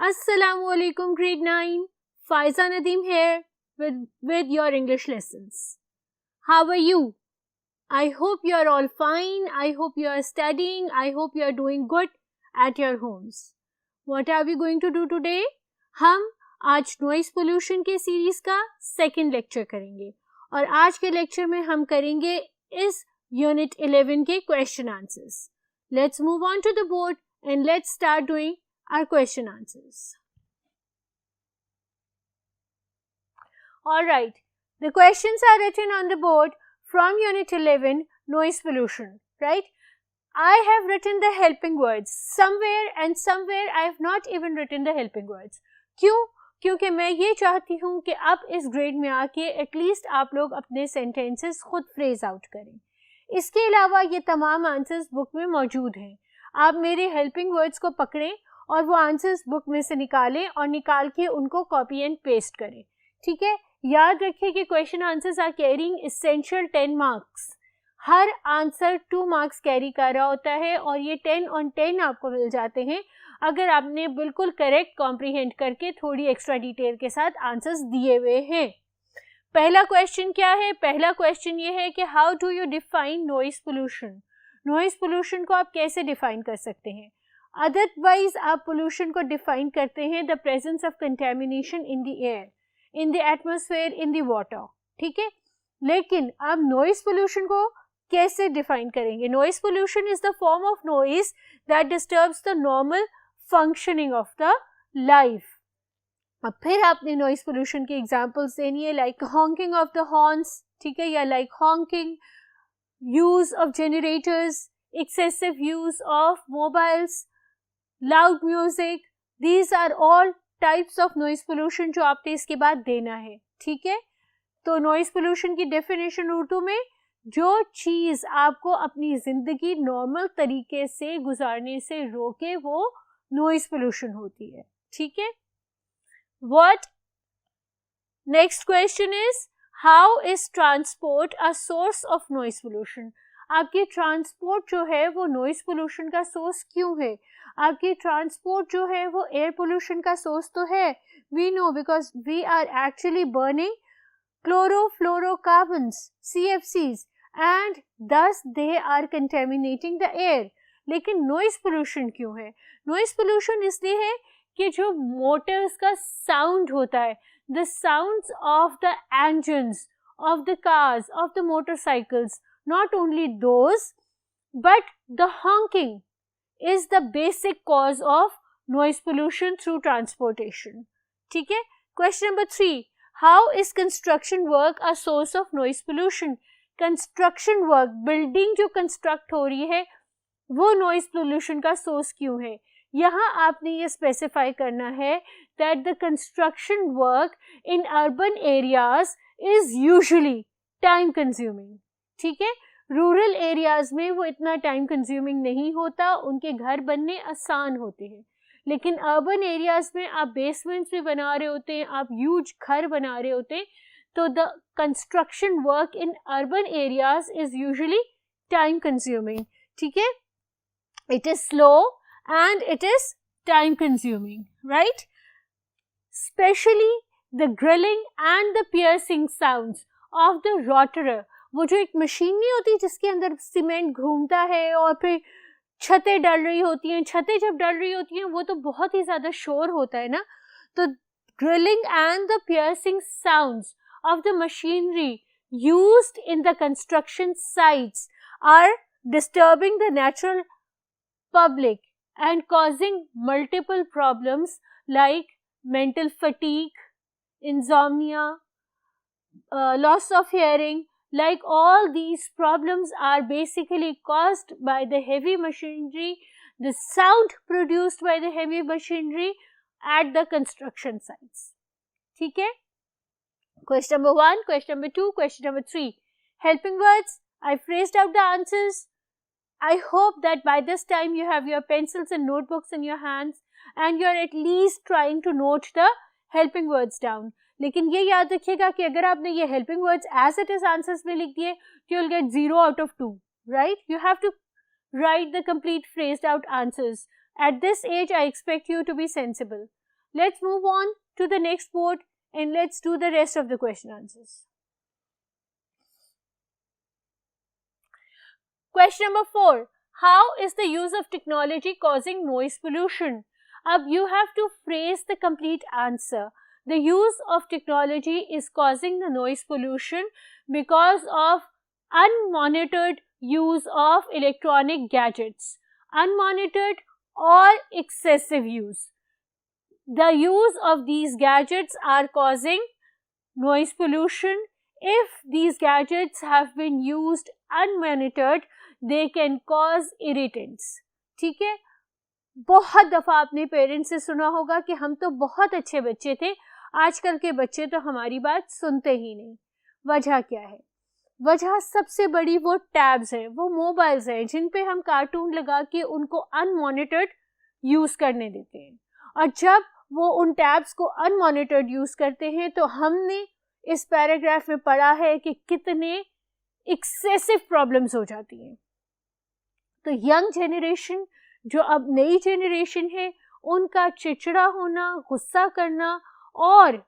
Assalamualaikum grade 9. Faiza Nadeem here with your English lessons. How are you? I hope you are all fine. I hope you are studying. I hope you are doing good at your homes. What are we going to do today? हम आज noise pollution के series का second lecture करेंगे और आज के lecture में हम करेंगे इस यूनिट 11 के question answers. Let's move on to the board and let's start doing our question answers. Alright, the questions are written on the board from Unit 11, Noise Pollution, right? I have written the helping words somewhere and somewhere I have not even written the helping words. क्यों? क्योंकि मैं ये चाहती हूँ कि अब इस grade में आके एटलीस्ट आप लोग अपने सेंटेंसेस खुद फ्रेज आउट करें. इसके अलावा ये तमाम आंसर्स बुक में मौजूद हैं. आप मेरे हेल्पिंग वर्ड्स को पकड़ें और वो आंसर्स बुक में से निकालें और निकाल के उनको कॉपी एंड पेस्ट करें. ठीक है, याद रखिए कि question answers are carrying essential 10 marks. हर आंसर 2 मार्क्स कैरी कर रहा होता है और ये 10 on 10 आपको मिल जाते हैं अगर आपने बिल्कुल करेक्ट कॉम्प्रीहेंड करके थोड़ी एक्स्ट्रा डिटेल के साथ आंसर्स दिए हुए हैं. पहला क्वेश्चन क्या है? पहला क्वेश्चन ये है कि how do you define noise pollution. Noise pollution को आप कैसे डिफाइन कर सकते हैं? अदरवाइज आप पोल्यूशन को डिफाइन करते हैं the presence of contamination in the air, in the atmosphere, in the water. ठीक है, लेकिन आप नॉइस पोल्यूशन को कैसे डिफाइन करेंगे? Noise pollution is the form of noise that disturbs the normal functioning of the life. अब फिर आपने नॉइस पोल्यूशन की एग्जांपल्स देनी है like honking of the horns, ठीक है, या like honking, use of generators, excessive use of mobiles, loud music. These are all types of noise pollution जो आपने इसके बाद देना है. ठीक है, तो noise pollution की definition उर्दू में जो चीज़ आपको अपनी ज़िंदगी नॉर्मल तरीके से गुजारने से रोके वो noise pollution होती है. ठीक है, what next question is How is transport a source of noise pollution? आपकी ट्रांसपोर्ट जो है वो नॉइस पोल्यूशन का सोर्स क्यों है? आपकी ट्रांसपोर्ट जो है वो एयर पोल्यूशन का सोर्स तो है. We know because we are actually burning chlorofluorocarbons CFCs and thus they are contaminating the air. लेकिन नॉइस पोल्यूशन क्यों है? नॉइस पोल्यूशन इसलिए है कि जो मोटर्स का साउंड होता है, the sounds of the engines of the cars, of the motorcycles, not only those but the honking is the basic cause of noise pollution through transportation. ठीक है, question number 3, how is construction work a source of noise pollution? construction work, building जो construct हो रही है वो noise pollution का source क्यों है? यहाँ आपने ये स्पेसिफाई करना है that the construction work in urban areas is usually time consuming. ठीक है, रूरल एरियाज में वो इतना टाइम कंज्यूमिंग नहीं होता, उनके घर बनने आसान होते हैं. लेकिन अर्बन एरियाज में आप बेसमेंट्स भी बना रहे होते हैं, आप ह्यूज घर बना रहे होते हैं, तो the construction work in urban areas is usually time consuming. ठीक है, it is slow and it is time consuming, right? Especially the grilling and the piercing sounds of the rotator. वो जो एक मशीन नहीं होती जिसके अंदर सीमेंट घूमता है और फिर छतें डल रही होती हैं, छतें जब डल रही होती हैं वो तो बहुत ही ज़्यादा शोर होता है ना. तो grilling and the piercing sounds of the machinery used in the construction sites are disturbing the natural public and causing multiple problems like mental fatigue, insomnia, loss of hearing. Like all these problems are basically caused by the heavy machinery, the sound produced by the heavy machinery at the construction sites. ठीक है, question number 1, question number 2, question number 3. Helping words, I phrased out the answers. I hope that by this time you have your pencils and notebooks in your hands and you are at least trying to note the helping words down. लेकिन ये याद रखिएगा कि अगर आपने ये helping words as it is answers में लिख दिए, you will get 0 out of 2, right? You have to write the complete phrased out answers. At this age, I expect you to be sensible. Let's move on to the next board and let's do the rest of the question answers. Question number 4. How is the use of technology causing noise pollution? Ab you have to phrase the complete answer. The use of technology is causing the noise pollution because of unmonitored use of electronic gadgets. Unmonitored or excessive use. The use of these gadgets are causing noise pollution. If these gadgets have been used unmonitored, they can cause irritants. ठीक है, बहुत दफ़ा आपने parents से सुना होगा कि हम तो बहुत अच्छे बच्चे थे, आजकल के बच्चे तो हमारी बात सुनते ही नहीं. वजह क्या है? वजह सबसे बड़ी वो टैब्स हैं, वो मोबाइल्स हैं जिन पे हम कार्टून लगा के उनको अनमॉनिटर्ड यूज़ करने देते हैं. और जब वो उन टैब्स को अनमॉनिटर्ड यूज़ करते हैं तो हमने इस पैराग्राफ में पढ़ा है कि कितने एक्सेसिव प्रॉब्लम्स हो जाती हैं. तो यंग जनरेशन, जो अब नई जनरेशन है, उनका चिड़चिड़ा होना, गुस्सा करना और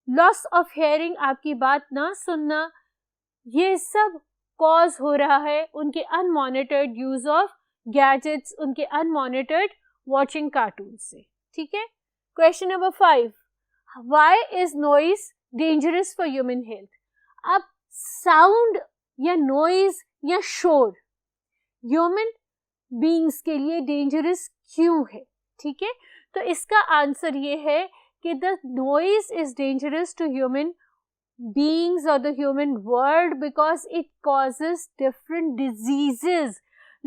लॉस ऑफ हेयरिंग, आपकी बात ना सुनना, ये सब कॉज हो रहा है उनके अनमॉनिटर्ड यूज ऑफ गैजेट्स, उनके अनमॉनिटर्ड वॉचिंग कार्टून से. ठीक है. Question number 5. Why is noise dangerous for human health? अब साउंड या नॉइज या शोर ह्यूमन बीइंग्स के लिए डेंजरस क्यों है? ठीक है. तो इसका आंसर ये है कि the noise is dangerous to human beings or the human world because it causes different diseases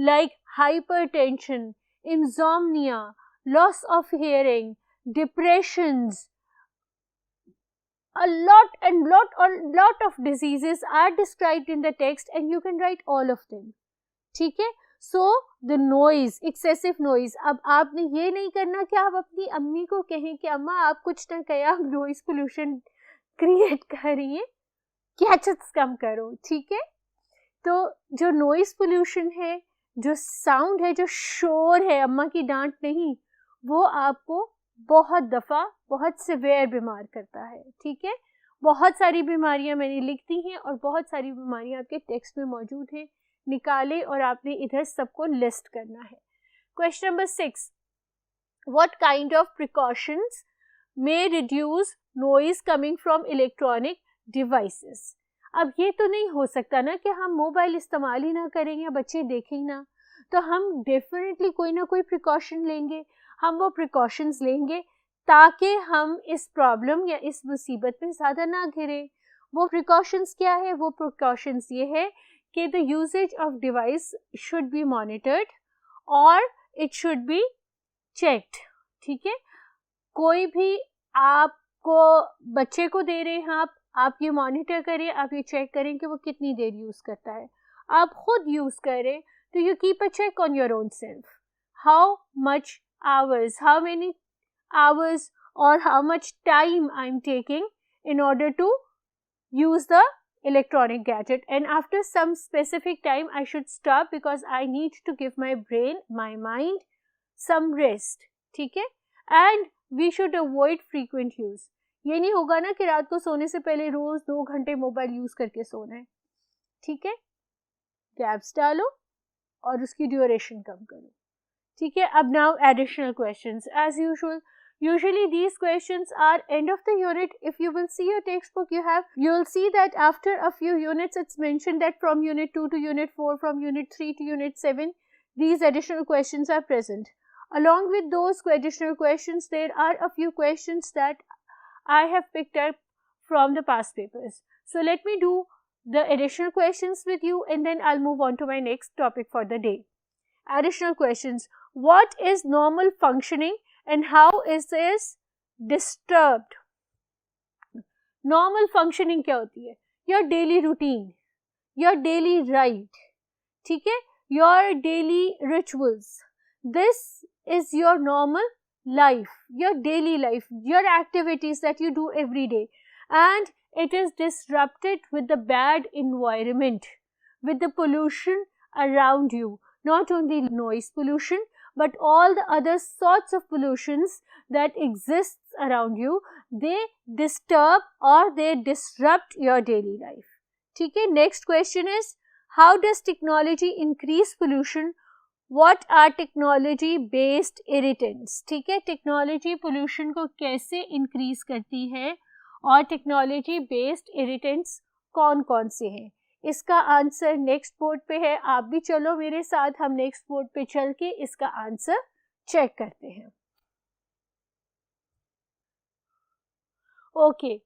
like hypertension, insomnia, loss of hearing, depressions. A lot of diseases are described in the text and you can write all of them. ठीक है. So the noise, excessive noise. अब आपने ये नहीं करना कि आप अपनी अम्मी को कहें कि अम्मा आप कुछ ना कहें, आप नॉइज पोल्यूशन क्रिएट कर रही है, गैजेट्स कम करो. ठीक है. तो जो नॉइज पोल्यूशन है, जो साउंड है, जो शोर है, अम्मा की डांट नहीं, वो आपको बहुत दफ़ा बहुत सिवियर बीमार करता है. ठीक है. बहुत सारी बीमारियां मैंने लिख दी हैं और बहुत सारी बीमारियां आपके टेक्स्ट में मौजूद हैं. निकाले और आपने इधर सबको लिस्ट करना है. Question number 6. What kind of precautions may reduce noise coming from electronic devices? अब ये तो नहीं हो सकता ना कि हम मोबाइल इस्तेमाल ही ना करेंगे, बच्चे देखें ही ना. तो हम डेफिनेटली कोई ना कोई प्रिकॉशन लेंगे. हम वो प्रिकॉशंस लेंगे ताकि हम इस प्रॉब्लम या इस मुसीबत में ज़्यादा ना घिरें. वो प्रिकॉशंस क्या है? वो प्रिकॉशंस ये है कि the usages of device should be monitored और इट शुड बी चेक्ड. ठीक है. कोई भी आपको बच्चे को दे रहे हैं, आप ये मॉनिटर करें, आप ये चेक करें कि वो कितनी देर यूज़ करता है. आप खुद यूज़ करें तो you keep a check on your own self. How much hours, how many hours और how much time I am taking in order to use the electronic gadget, and after some specific time I should stop because I need to give my brain, my mind some rest. ठीक है. And we should avoid frequent use. ये नहीं होगा ना कि रात को सोने से पहले रोज 2 घंटे मोबाइल यूज करके सोना है. ठीक है. गैप्स डालो और उसकी ड्यूरेशन कम करो. ठीक है. अब now additional questions as usual. Usually these questions are end of the unit. If you will see your textbook, you'll see that after a few units it's mentioned that from unit 2 to unit 4, from unit 3 to unit 7, these additional questions are present. Along with those additional questions, there are a few questions that I have picked up from the past papers. So let me do the additional questions with you and then I'll move on to my next topic for the day. Additional questions. What is normal functioning and how is this disturbed? Normal functioning क्या होती है? Your daily routine, your daily rite, ठीक है? Your daily rituals. This is your normal life, your daily life, your activities that you do every day, and it is disrupted with the bad environment, with the pollution around you. Not only noise pollution, but all the other sorts of pollutions that exists around you, they disturb or they disrupt your daily life. ठीक है, next question is, how does technology increase pollution? What are technology based irritants? ठीक है, technology pollution को कैसे increase करती है और technology based irritants कौन कौन से हैं? इसका आंसर नेक्स्ट बोर्ड पे है, आप भी चलो मेरे साथ, हम नेक्स्ट बोर्ड पे चल के इसका आंसर चेक करते हैं. ओके,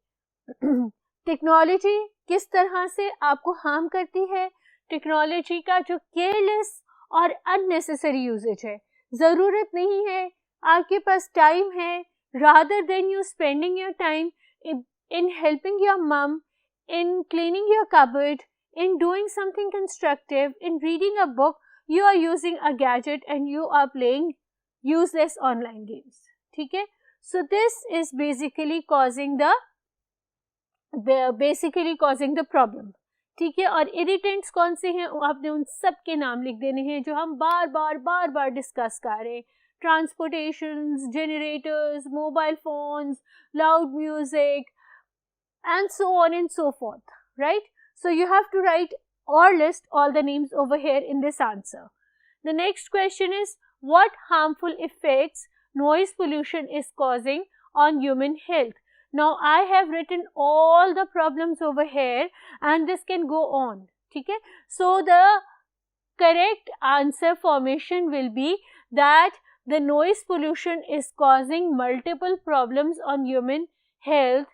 टेक्नोलॉजी किस तरह से आपको हार्म करती है? टेक्नोलॉजी का जो केयरलेस और अननेसेसरी यूजेज है, ज़रूरत नहीं है, आपके पास टाइम है, rather than you spending your time in helping your mom, in cleaning your cupboard, in doing something constructive, in reading a book, you are using a gadget and you are playing useless online games. ठीक है, so this is basically causing the problem. ठीक है, और irritants कौन से हैं? आपने उन सब के नाम लिख देने हैं जो हम बार बार डिस्कस कर रहे हैं. Transportations, generators, mobile phones, loud music, and so on and so forth, right? So you have to write or list all the names over here in this answer. The next question is, what harmful effects noise pollution is causing on human health? Now I have written all the problems over here and this can go on. ठीक है, so the correct answer formation will be that the noise pollution is causing multiple problems on human health.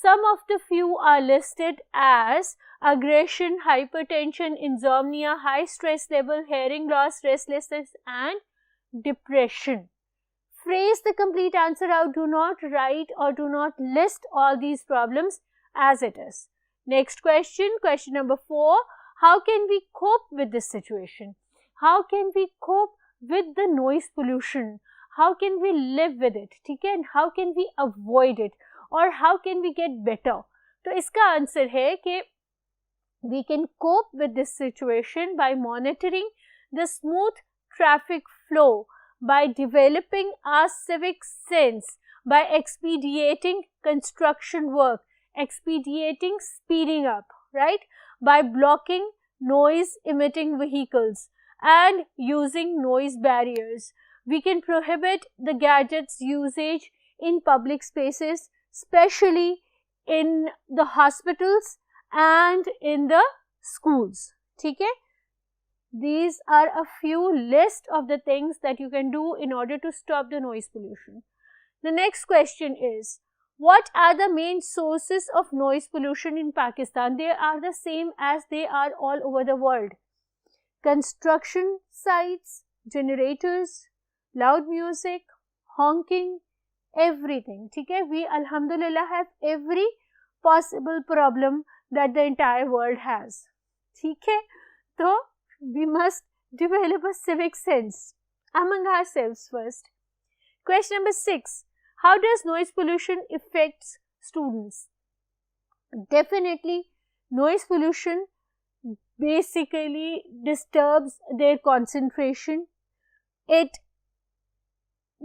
Some of the few are listed as aggression, hypertension, insomnia, high stress level, hearing loss, restlessness and depression. Phrase the complete answer out. Do not write or do not list all these problems as it is. Next question, question number 4. How can we cope with this situation? How can we cope with the noise pollution? How can we live with it? ठीक है, and how can we avoid it? Or how can we get better? तो इसका answer है कि we can cope with this situation by monitoring the smooth traffic flow, by developing our civic sense, by expediting construction work, expediting speeding up, right? By blocking noise emitting vehicles and using noise barriers. We can prohibit the gadgets usage in public spaces, especially in the hospitals and in the schools. ठीक है, these are a few list of the things that you can do in order to stop the noise pollution. The next question is, what are the main sources of noise pollution in Pakistan? They are the same as they are all over the world. Construction sites, generators, loud music, honking, everything. ठीक है, we alhamdulillah have every possible problem that the entire world has. ठीक है, तो we must develop a civic sense among ourselves first. Question number 6. How does noise pollution affect students? Definitely, noise pollution basically disturbs their concentration. It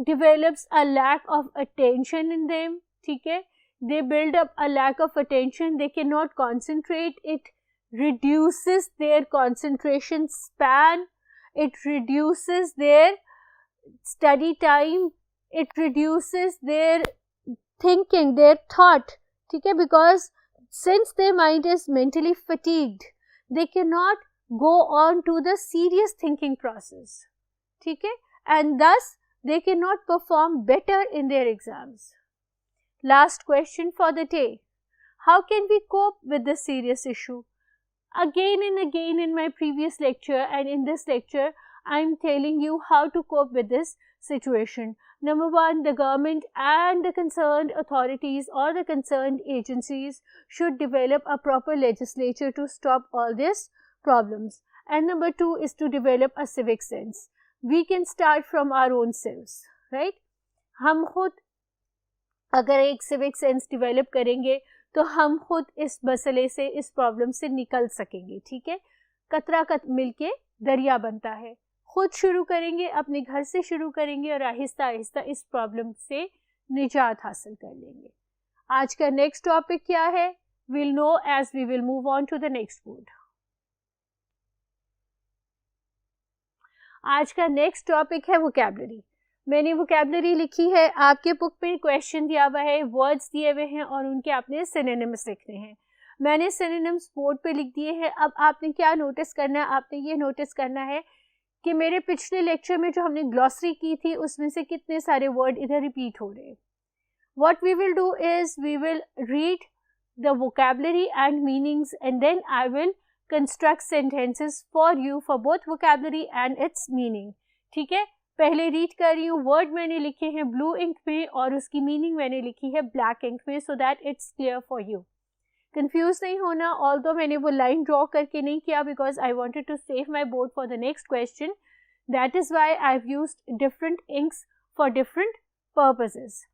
develops a lack of attention in them. ठीक है, they build up a lack of attention. They cannot concentrate. It reduces their concentration span. It reduces their study time. It reduces their thinking, their thought. ठीक है, because since their mind is mentally fatigued, they cannot go on to the serious thinking process. ठीक है, and thus they cannot perform better in their exams. Last question for the day. How can we cope with this serious issue? Again and again in my previous lecture and in this lecture, I am telling you how to cope with this situation. Number 1, the government and the concerned authorities or the concerned agencies should develop a proper legislature to stop all these problems. And number 2 is to develop a civic sense. We can start from our own selves, right? हम खुद अगर एक civic sense develop करेंगे तो हम खुद इस मसले से, इस प्रॉब्लम से निकल सकेंगे. ठीक है, कतरा मिलके दरिया बनता है. खुद शुरू करेंगे, अपने घर से शुरू करेंगे और आहिस्ता आहिस्ता इस प्रॉब्लम से निजात हासिल कर लेंगे। आज का नेक्स्ट टॉपिक क्या है, we'll know as we will move on to the next word. आज का नेक्स्ट टॉपिक है वोकैबुलरी। मैंने वोकैबुलरी लिखी है, आपके बुक में क्वेश्चन दिया हुआ है, वर्ड्स दिए हुए हैं और उनके आपने सिनोनिम्स लिखने हैं। मैंने सिनोनिम्स बोर्ड पे लिख दिए हैं। अब आपने क्या नोटिस करना है, आपने ये नोटिस करना है कि मेरे पिछले लेक्चर में जो हमने ग्लॉसरी की थी उसमें से कितने सारे वर्ड इधर रिपीट हो रहे हैं। What we will do is we will read the vocabulary and meanings and then I will construct sentences for you for both vocabulary and its meaning. ठीक है, पहले रीड कर रही हूँ। वर्ड मैंने लिखे हैं ब्लू इंक में और उसकी मीनिंग मैंने लिखी है ब्लैक इंक में, so that it's clear for you. Confuse नहीं होना, ऑल्दो मैंने वो लाइन ड्रॉ करके नहीं किया because I wanted to save my board for the next question. That is why I've used different inks for different purposes.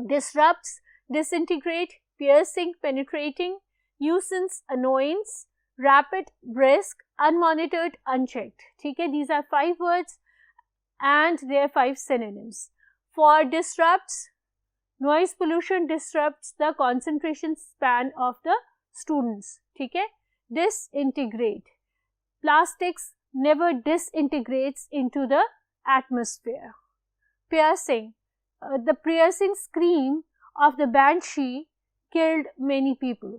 Disrupts, disintegrate, piercing, penetrating, nuisance, annoyance, rapid, brisk, unmonitored, unchecked. ठीक है, these are 5 words and there are 5 synonyms. For disrupts, noise pollution disrupts the concentration span of the students. ठीक है, disintegrate, plastics never disintegrates into the atmosphere. Piercing, the piercing scream of the banshee killed many people.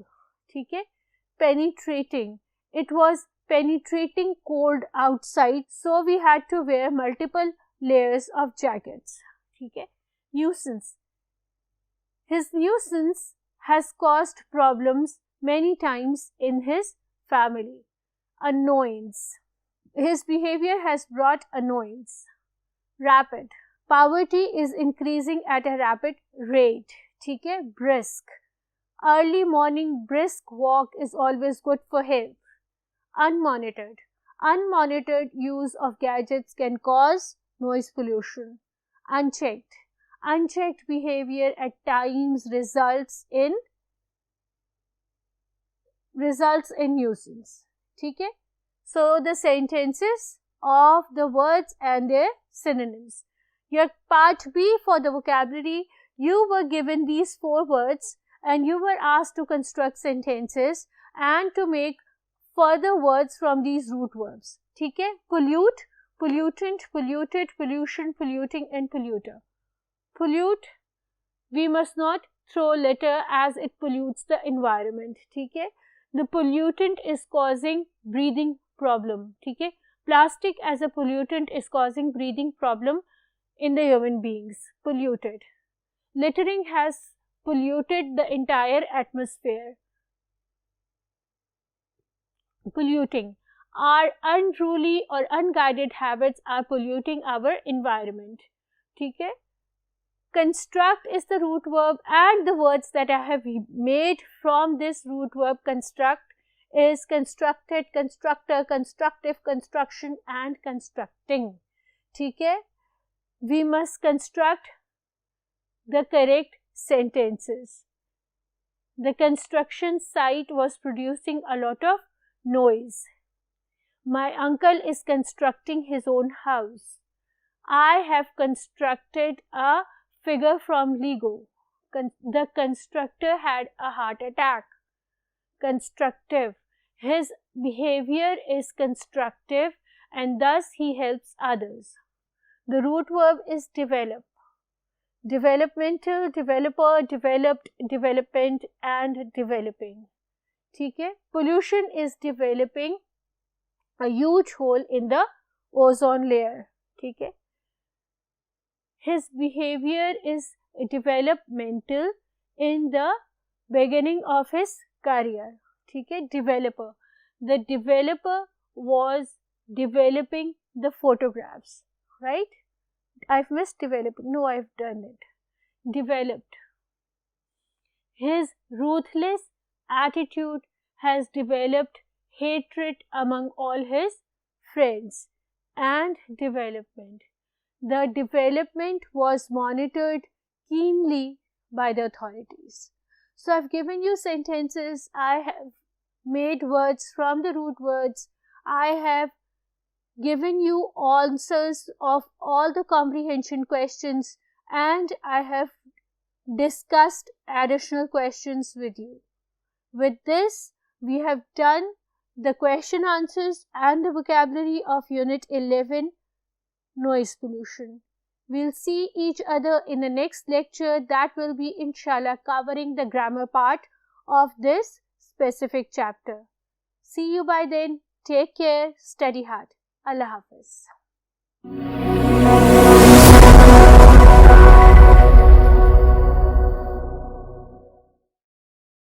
ठीक है, penetrating, it was penetrating cold outside so we had to wear multiple layers of jackets. ठीक है, nuisance, his nuisance has caused problems many times in his family. Annoyance, his behavior has brought annoyance. Rapid, poverty is increasing at a rapid rate. ठीक है, brisk, early morning brisk walk is always good for health. Unmonitored, unmonitored use of gadgets can cause noise pollution. Unchecked, unchecked behavior at times results in nuisance. ठीक है, so the sentences of the words and their synonyms. Your part B for the vocabulary, you were given these 4 words and you were asked to construct sentences and to make further words from these root verbs. ठीक है, pollute, pollutant, polluted, pollution, polluting and polluter. Pollute, we must not throw litter as it pollutes the environment. ठीक है, the pollutant is causing breathing problem. ठीक है, plastic as a pollutant is causing breathing problem in the human beings. Polluted, littering has polluted the entire atmosphere. Polluting, our unruly or unguided habits are polluting our environment. ठीक है, construct is the root verb and the words that I have made from this root verb construct is constructed, constructor, constructive, construction and constructing. ठीक है, we must construct the correct sentences. The construction site was producing a lot of noise. My uncle is constructing his own house. I have constructed a figure from Lego. The constructor had a heart attack. Constructive, his behavior is constructive and thus he helps others. The root verb is develop. Developmental, developer, developed, development and developing. ठीक है, pollution is developing a huge hole in the ozone layer. ठीक है, his behavior is developmental in the beginning of his career. ठीक है, developer, the developer was developing the photographs, right? I've missed developing. No, I've done it. Developed. His ruthless attitude has developed hatred among all his friends. And development. The development was monitored keenly by the authorities. So I've given you sentences. I have made words from the root words. I have given you answers of all the comprehension questions, and I have discussed additional questions with you. With this, we have done the question answers and the vocabulary of Unit 11, Noise Pollution. We'll see each other in the next lecture that will be inshallah covering the grammar part of this specific chapter. See you by then. Take care. Study hard. Allah Hafiz.